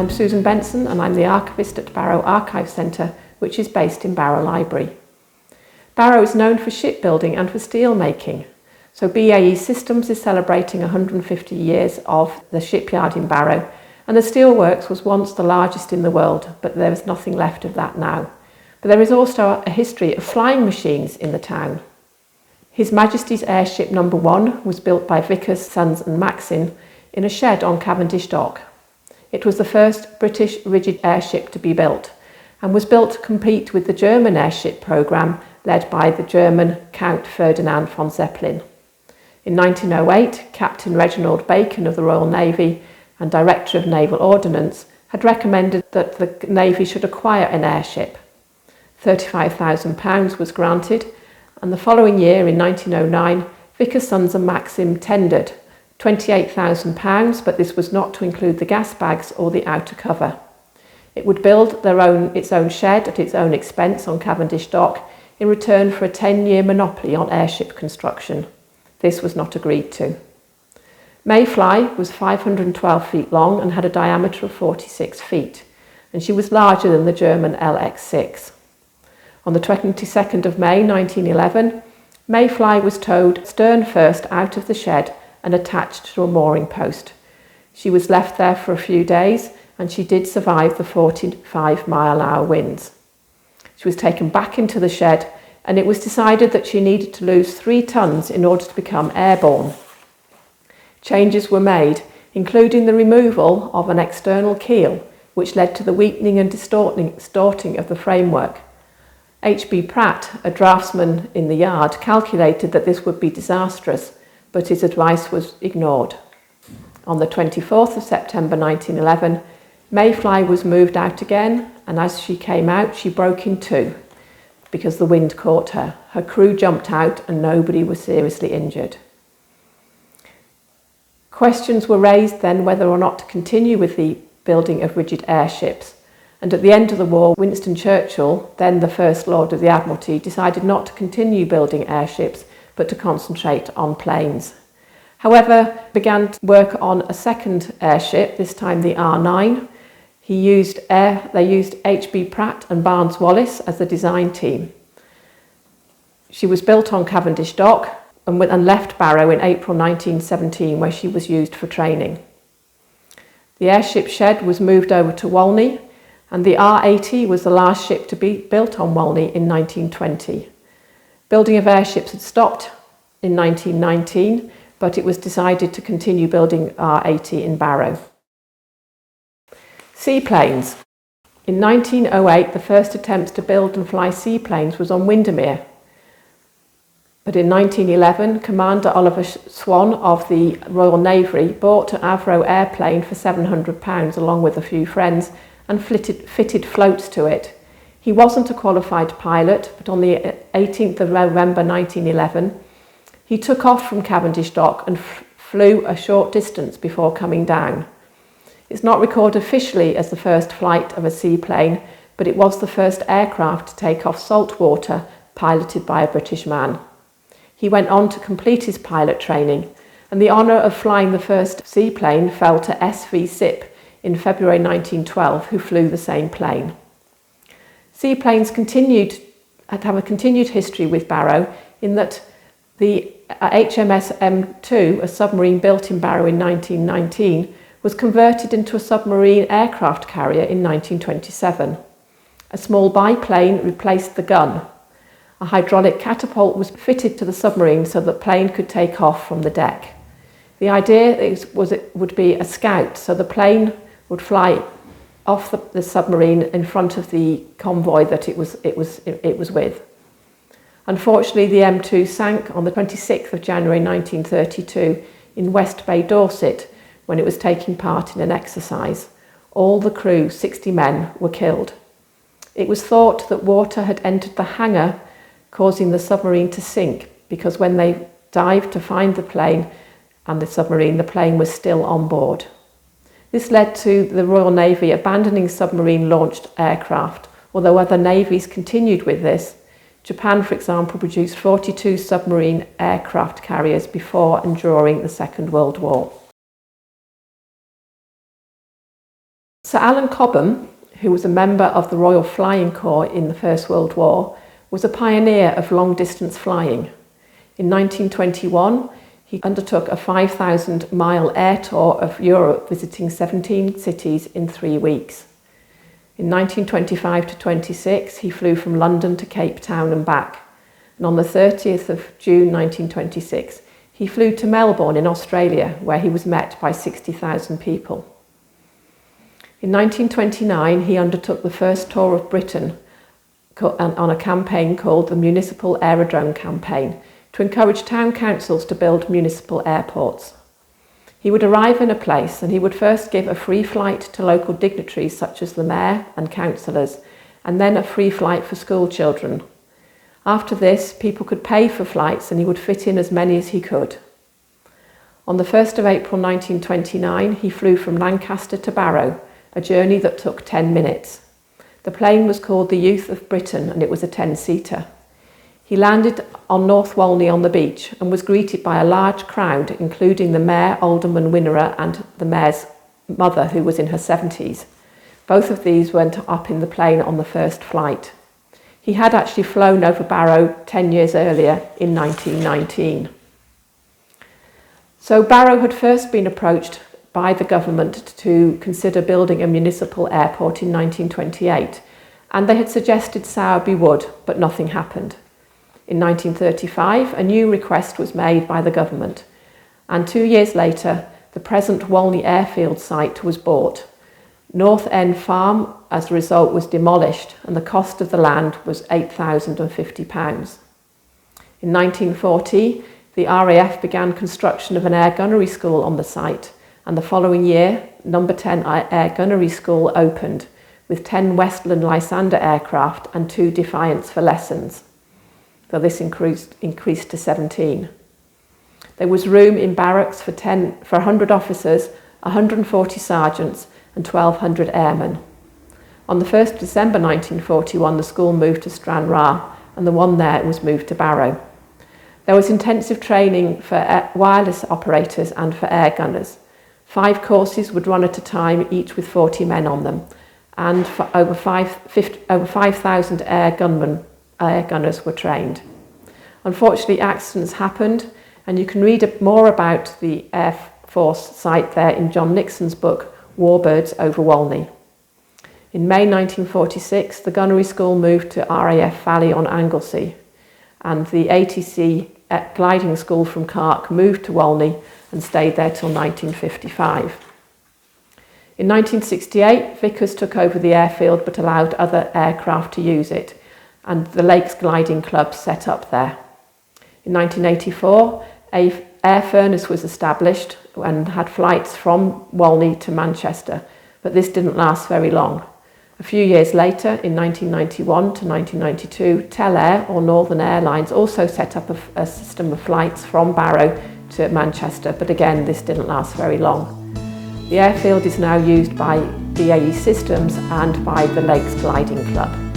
I'm Susan Benson and I'm the archivist at Barrow Archives Centre, which is based in Barrow Library. Barrow is known for shipbuilding and for steel making. So BAE Systems is celebrating 150 years of the shipyard in Barrow, and the steelworks was once the largest in the world, but there is nothing left of that now. But there is also a history of flying machines in the town. His Majesty's Airship No. 1 was built by Vickers, Sons and Maxim in a shed on Cavendish Dock. It was the first British rigid airship to be built and was built to compete with the German airship programme led by the German Count Ferdinand von Zeppelin. In 1908, Captain Reginald Bacon of the Royal Navy and Director of Naval Ordnance had recommended that the Navy should acquire an airship. £35,000 was granted, and the following year, in 1909, Vickers, Sons and Maxim tendered £28,000, but this was not to include the gas bags or the outer cover. It would build its own shed at its own expense on Cavendish Dock in return for a 10-year monopoly on airship construction. This was not agreed to. Mayfly was 512 feet long and had a diameter of 46 feet, and she was larger than the German LX6. On the 22nd of May 1911, Mayfly was towed stern first out of the shed and attached to a mooring post. She was left there for a few days, and she did survive the 45-mile-an-hour winds. She was taken back into the shed, and it was decided that she needed to lose 3 tons in order to become airborne. Changes were made, including the removal of an external keel, which led to the weakening and distorting of the framework. H.B. Pratt, a draftsman in the yard, calculated that this would be disastrous, but his advice was ignored. On the 24th of September 1911, Mayfly was moved out again, and as she came out, she broke in two because the wind caught her. Her crew jumped out and nobody was seriously injured. Questions were raised then whether or not to continue with the building of rigid airships, and at the end of the war, Winston Churchill, then the First Lord of the Admiralty, decided not to continue building airships but to concentrate on planes. However, began to work on a second airship, this time the R9. They used H.B. Pratt and Barnes Wallis as the design team. She was built on Cavendish Dock and left Barrow in April 1917, where she was used for training. The airship shed was moved over to Walney, and the R80 was the last ship to be built on Walney in 1920. Building of airships had stopped in 1919, but it was decided to continue building R80 in Barrow. Seaplanes. In 1908, the first attempts to build and fly seaplanes was on Windermere. But in 1911, Commander Oliver Swan of the Royal Navy bought an Avro airplane for £700 along with a few friends and fitted floats to it. He wasn't a qualified pilot, but on the 18th of November 1911, he took off from Cavendish Dock and flew a short distance before coming down. It's not recorded officially as the first flight of a seaplane, but it was the first aircraft to take off salt water piloted by a British man. He went on to complete his pilot training, and the honour of flying the first seaplane fell to S.V. Sipp in February 1912, who flew the same plane. Seaplanes have a continued history with Barrow in that the HMS M2, a submarine built in Barrow in 1919, was converted into a submarine aircraft carrier in 1927. A small biplane replaced the gun. A hydraulic catapult was fitted to the submarine so that the plane could take off from the deck. The idea was it would be a scout, so the plane would fly off the submarine in front of the convoy that it was with. Unfortunately, the M2 sank on the 26th of January 1932 in West Bay, Dorset, when it was taking part in an exercise. All the crew, 60 men, were killed. It was thought that water had entered the hangar, causing the submarine to sink, because when they dived to find the plane and the submarine, the plane was still on board. This led to the Royal Navy abandoning submarine-launched aircraft, although other navies continued with this. Japan, for example, produced 42 submarine aircraft carriers before and during the Second World War. Sir Alan Cobham, who was a member of the Royal Flying Corps in the First World War, was a pioneer of long-distance flying. In 1921, he undertook a 5,000-mile air tour of Europe, visiting 17 cities in 3 weeks. In 1925 to 26, he flew from London to Cape Town and back. And on the 30th of June 1926, he flew to Melbourne in Australia, where he was met by 60,000 people. In 1929, he undertook the first tour of Britain on a campaign called the Municipal Aerodrome Campaign to encourage town councils to build municipal airports. He would arrive in a place and he would first give a free flight to local dignitaries such as the mayor and councillors, and then a free flight for school children. After this, people could pay for flights and he would fit in as many as he could. On the 1st of April 1929, he flew from Lancaster to Barrow, a journey that took 10 minutes. The plane was called the Youth of Britain and it was a 10-seater. He landed on North Walney on the beach and was greeted by a large crowd, including the Mayor, Alderman Winnerer, and the Mayor's mother, who was in her 70s. Both of these went up in the plane on the first flight. He had actually flown over Barrow 10 years earlier in 1919. So Barrow had first been approached by the government to consider building a municipal airport in 1928, and they had suggested Sowerby Wood, but nothing happened. In 1935, a new request was made by the government, and 2 years later, the present Walney airfield site was bought. North End Farm, as a result, was demolished, and the cost of the land was £8,050. In 1940, the RAF began construction of an air gunnery school on the site, and the following year, No. 10 Air Gunnery School opened, with 10 Westland Lysander aircraft and 2 Defiants for lessons. So this increased to 17. There was room in barracks for 100 officers, 140 sergeants, and 1,200 airmen. On the 1st of December 1941, the school moved to Stranraer, and the one there was moved to Barrow. There was intensive training for wireless operators and for air gunners. 5 courses would run at a time, each with 40 men on them, and for over 5,000 air gunners were trained. Unfortunately, accidents happened, and you can read more about the Air Force site there in John Nixon's book, Warbirds over Walney. In May 1946, the gunnery school moved to RAF Valley on Anglesey, and the ATC gliding school from Cark moved to Walney and stayed there till 1955. In 1968, Vickers took over the airfield but allowed other aircraft to use it, and the Lakes Gliding Club set up there. In 1984, Air Furness was established and had flights from Walney to Manchester, but this didn't last very long. A few years later, in 1991 to 1992, Tel-Air, or Northern Airlines, also set up a system of flights from Barrow to Manchester, but again, this didn't last very long. The airfield is now used by BAE Systems and by the Lakes Gliding Club.